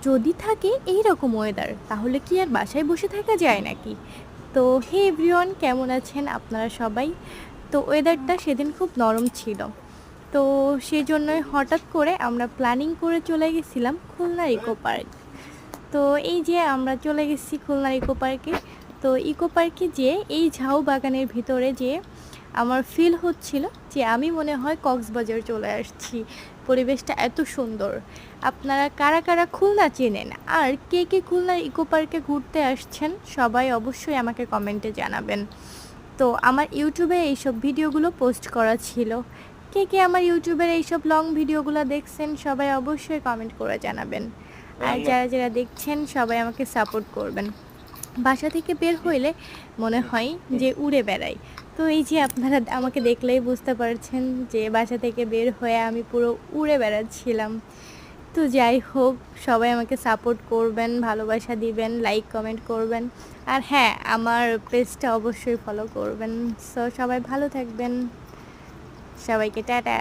যদি থাকে এই রকম ওয়েদার তাহলে কি আর বাসায় বসে থাকা যায় নাকি? তো হে এভরিওয়ান, কেমন আছেন আপনারা সবাই? তো ওয়েদারটা সেদিন খুব নরম ছিল। তো সেজন্যই হঠাৎ করে আমরা প্ল্যানিং করে চলে গেছিলাম খুলনার ইকো পার্ক। তো এই যে আমরা চলে গেছি খুলনার ইকো পার্কে। তো ইকো পার্কে যেয়ে এই ঝাউ বাগানের ভিতরে যেয়ে আমার ফিল হচ্ছিল যে আমি মনে হয় কক্সবাজার চলে আসছি। পরিবেশটা এত সুন্দর। আপনারা কারা কারা খুলনা চেনেন আর কে কে খুলনার ইকো পার্কে ঘুরতে আসছেন সবাই অবশ্যই আমাকে কমেন্টে জানাবেন। তো আমার ইউটিউবে এইসব ভিডিওগুলো পোস্ট করা ছিল। কে কে আমার ইউটিউবের এইসব লং ভিডিওগুলো দেখছেন সবাই অবশ্যই কমেন্ট করে জানাবেন। আর যারা যারা দেখছেন সবাই আমাকে সাপোর্ট করবেন। বাসা থেকে বের হইলে মনে হয় যে উড়ে বেড়াই। তো এই যে আপনারা আমাকে দেখলেই বুঝতে পারছেন যে বাসা থেকে বের হয়ে আমি পুরো উড়ে বেড়াচ্ছিলাম। তো যাই হোক, সবাই আমাকে সাপোর্ট করবেন, ভালোবাসা দিবেন, লাইক কমেন্ট করবেন। আর হ্যাঁ, আমার পেজটা অবশ্যই ফলো করবেন। সো সবাই ভালো থাকবেন। সবাইকে টাটা।